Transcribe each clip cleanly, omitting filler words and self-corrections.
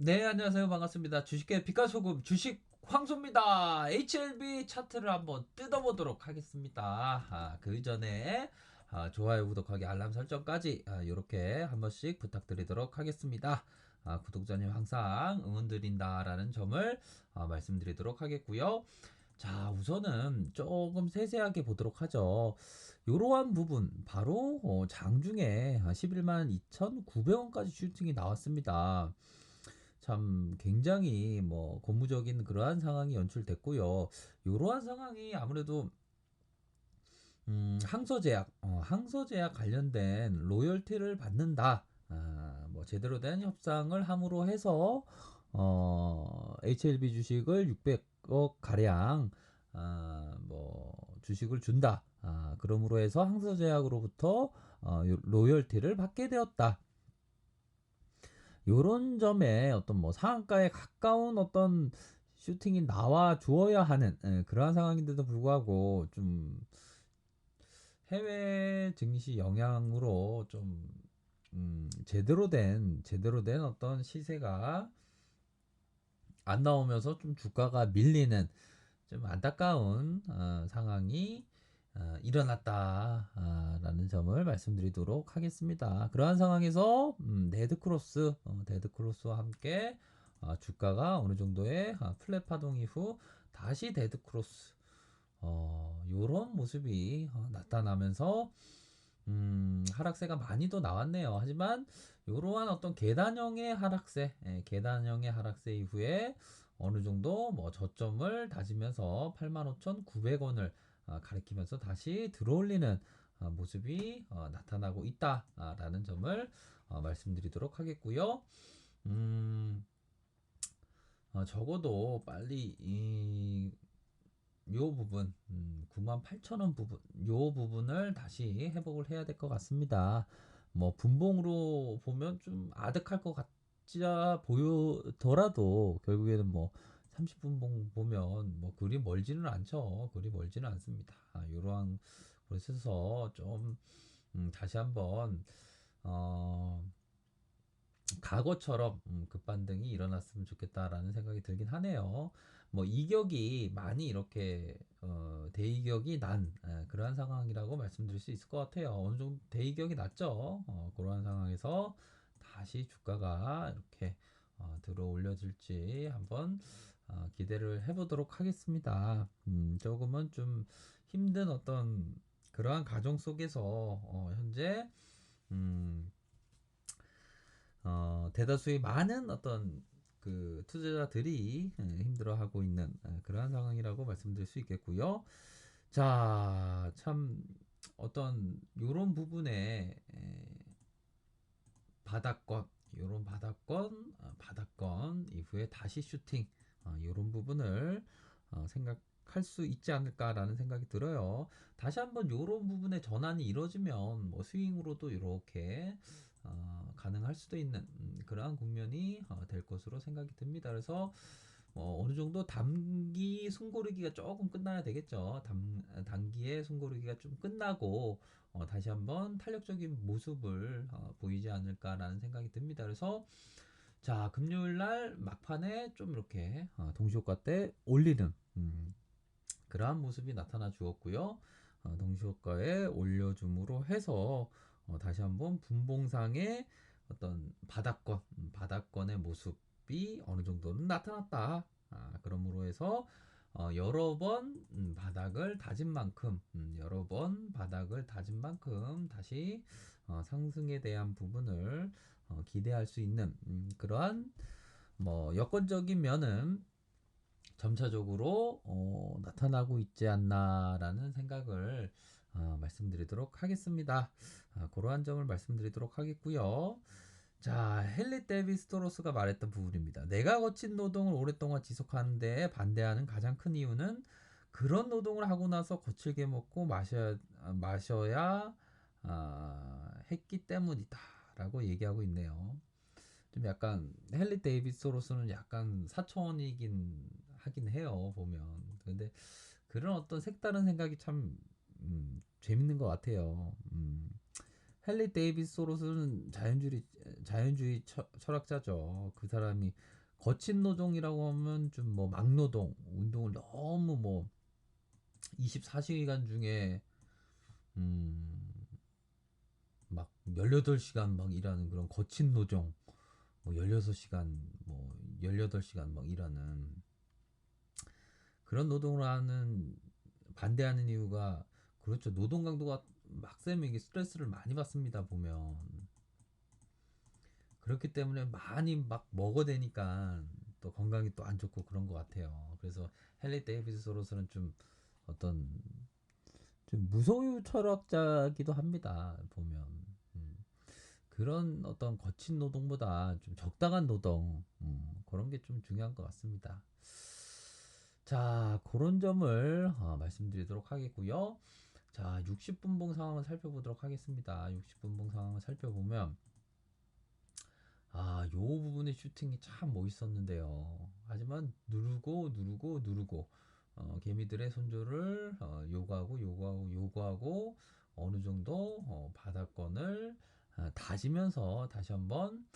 네, 안녕하세요. 반갑습니다. 주식계 빛깔소금 주식 황소입니다. HLB 차트를 한번 뜯어보도록 하겠습니다. 그 전에 좋아요, 구독하기, 알람 설정까지 이렇게 한 번씩 부탁드리도록 하겠습니다. 구독자님 항상 응원드린다라는 점을 말씀드리도록 하겠고요. 자, 우선은 조금 세세하게 보도록 하죠. 이러한 부분, 바로 장중에 11만 2,900원까지 슈팅이 나왔습니다. 참 굉장히 뭐 고무적인 그러한 상황이 연출됐고요. 이러한 상황이 아무래도 항소제약 관련된 로열티를 받는다. 뭐 제대로 된 협상을 함으로 해서 HLB 주식을 600억 가량 뭐 주식을 준다. 그러므로 해서 항소제약으로부터 로열티를 받게 되었다. 요런 점에 어떤 뭐 상한가에 가까운 어떤 슈팅이 나와 주어야 하는 그러한 상황인데도 불구하고 좀 해외 증시 영향으로 좀 제대로 된 어떤 시세가 안 나오면서 좀 주가가 밀리는 좀 안타까운 상황이 일어났다라는 점을 말씀드리도록 하겠습니다. 그러한 상황에서 데드크로스와 함께 주가가 어느 정도의 플랫 파동 이후 다시 데드크로스 요런 모습이 나타나면서 하락세가 많이 더 나왔네요. 하지만 이러한 어떤 계단형의 하락세 이후에 어느 정도 뭐 저점을 다지면서 85,900원을 가리키면서 다시 들어올리는 모습이 나타나고 있다라는 점을 말씀드리도록 하겠고요. 음, 적어도 빨리 요 부분 98,000원 부분 요 부분을 다시 회복을 해야 될 것 같습니다. 뭐 분봉으로 보면 좀 아득할 것 같지 보여더라도 결국에는 뭐 30분봉 보면 뭐 그리 멀지는 않죠. 그리 멀지는 않습니다. 이러한 곳에서 좀 다시 한번 어, 과거처럼 급반등이 일어났으면 좋겠다라는 생각이 들긴 하네요. 뭐 이격이 많이 이렇게 대이격이 난 그러한 상황이라고 말씀드릴 수 있을 것 같아요. 어느 정도 대이격이 났죠. 그러한 상황에서 다시 주가가 이렇게 들어 올려질지 한번 기대를 해보도록 하겠습니다. 조금은 좀 힘든 어떤 그러한 과정 속에서 현재 음, 대다수의 많은 어떤 그 투자자들이 힘들어하고 있는 그러한 상황이라고 말씀드릴 수 있겠고요. 자, 참 어떤 요런 부분에 바닥권, 요런 바닥권 이후에 다시 슈팅 요런 부분을 생각할 수 있지 않을까라는 생각이 들어요. 다시 한번 요런 부분에 전환이 이루어지면 뭐 스윙으로도 이렇게 가능할 수도 있는 그러한 국면이 될 것으로 생각이 듭니다. 그래서 어느 정도 단기 숨고르기가 조금 끝나야 되겠죠. 단기의 숨고르기가 좀 끝나고 다시 한번 탄력적인 모습을 보이지 않을까라는 생각이 듭니다. 그래서 자 금요일 날 막판에 좀 이렇게 동시효과 때 올리는 그러한 모습이 나타나 주었고요. 동시효과에 올려줌으로 해서 다시 한번 분봉상의 어떤 바닥권의 모습이 어느 정도는 나타났다. 그러므로 해서 여러 번 바닥을 다진 만큼 다시 상승에 대한 부분을 기대할 수 있는 그러한 뭐 여건적인 면은 점차적으로 나타나고 있지 않나라는 생각을 말씀드리도록 하겠습니다. 그러한 점을 말씀드리도록 하겠고요. 자, 헨리 데이비스 토로스가 말했던 부분입니다. 내가 거친 노동을 오랫동안 지속하는 데 반대하는 가장 큰 이유는 그런 노동을 하고 나서 거칠게 먹고 마셔야 했기 때문이다라고 얘기하고 있네요. 좀 약간 헨리 데이비스로서는 약간 사촌이긴 하긴 해요 보면. 근데 그런 어떤 색다른 생각이 참 재밌는 것 같아요. 헨리 데이비스 소로스는 자연주의 철학자죠. 그 사람이 거친 노동이라고 하면 좀 뭐 막노동, 운동을 너무 뭐 24시간 중에 음, 막 18시간 막 일하는 그런 거친 노동, 뭐 16시간 뭐 18시간 막 일하는 그런 노동을 하는 반대하는 이유가 그렇죠. 노동 강도가 막세면 이게 스트레스를 많이 받습니다. 보면 그렇기 때문에 많이 막 먹어대니까 또 건강이 또 안 좋고 그런 것 같아요. 그래서 헨리 데이비스로서는 좀 어떤 좀 무소유 철학자기도 합니다. 보면 음, 그런 어떤 거친 노동보다 좀 적당한 노동 그런 게 좀 중요한 것 같습니다. 자, 그런 점을 말씀드리도록 하겠고요. 자, 60분봉 상황을 살펴보도록 하겠습니다. 60분봉 상황을 살펴보면 요 부분의 슈팅이 참 멋있었는데요. 하지만 누르고 개미들의 손절을 요구하고 어느 정도 바닥권을 다지면서 다시 한번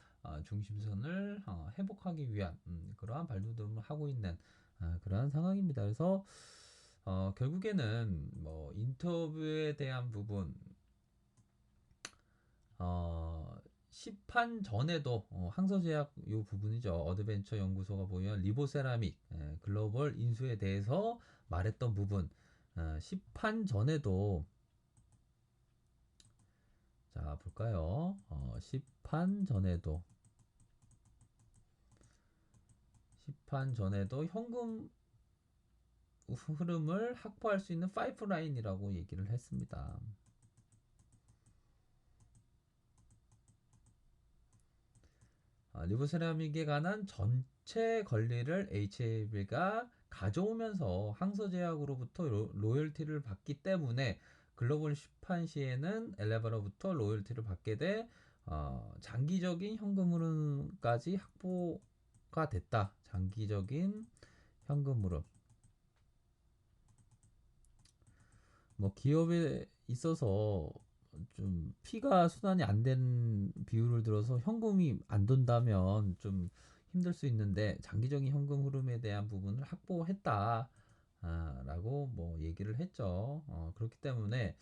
중심선을 회복하기 위한 그러한 발돋움을 하고 있는 그러한 상황입니다. 그래서 결국에는 뭐 인터뷰에 대한 부분 어, 시판 전에도 항서제약 요 부분이죠. 어드벤처 연구소가 보면 리보세라믹 글로벌 인수에 대해서 말했던 부분 시판 전에도 자 볼까요? 시판 전에도 현금 흐름을 확보할 수 있는 파이프라인이라고 얘기를 했습니다. 리보세라믹에 관한 전체 권리를 HAB가 가져오면서 항서제약으로부터 로열티를 받기 때문에 글로벌 시판 시에는 엘레바로부터 로열티를 받게 돼 장기적인 현금 흐름까지 확보가 됐다. 장기적인 현금 흐름. 뭐 기업에 있어서 좀 피가 순환이 안 된 비율을 들어서 현금이 안 돈다면 좀 힘들 수 있는데 장기적인 현금 흐름에 대한 부분을 확보했다. 라고 뭐 얘기를 했죠. 그렇기 때문에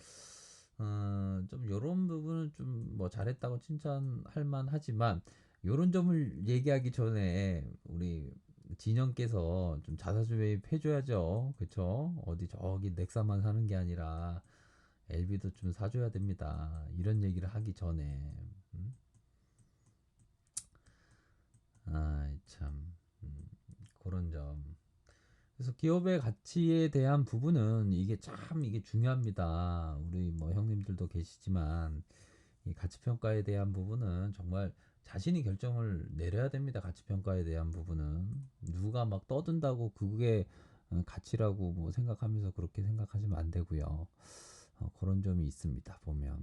좀 요런 부분은 좀 뭐 잘했다고 칭찬할 만하지만 요런 점을 얘기하기 전에 우리 진영께서 좀 자사주 매입 해줘야죠. 그쵸? 어디 저기 넥사만 사는 게 아니라 LB도 좀 사줘야 됩니다. 이런 얘기를 하기 전에. 음? 참. 그런 점. 그래서 기업의 가치에 대한 부분은 이게 중요합니다. 우리 뭐 형님들도 계시지만 이 가치 평가에 대한 부분은 정말 자신이 결정을 내려야 됩니다. 가치 평가에 대한 부분은 누가 막 떠든다고 그게 가치라고 뭐 생각하면서 그렇게 생각하시면 안 되고요. 그런 점이 있습니다. 보면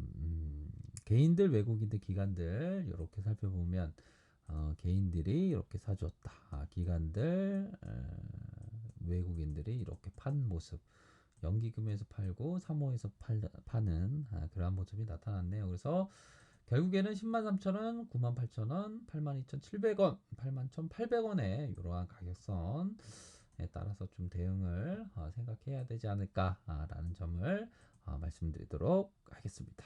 개인들, 외국인들, 기관들 이렇게 살펴보면 개인들이 이렇게 사줬다. 기관들, 외국인들이 이렇게 판 모습. 연기금에서 팔고 3호에서 파는 그러한 모습이 나타났네요. 그래서 결국에는 10만 3천원, 9만 8천원, 8만 2,700원, 8만 1,800원의 이러한 가격선에 따라서 좀 대응을 생각해야 되지 않을까라는 점을 말씀드리도록 하겠습니다.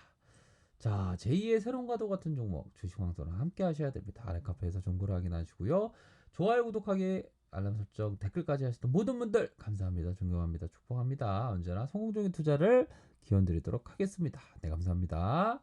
자, 제2의 새로운 가도 같은 종목 주식왕소랑 함께 하셔야 됩니다. 아래 카페에서 정보를 확인하시고요. 좋아요, 구독하기, 알람 설정, 댓글까지 하시던 모든 분들 감사합니다. 존경합니다. 축복합니다. 언제나 성공적인 투자를 기원 드리도록 하겠습니다. 네, 감사합니다.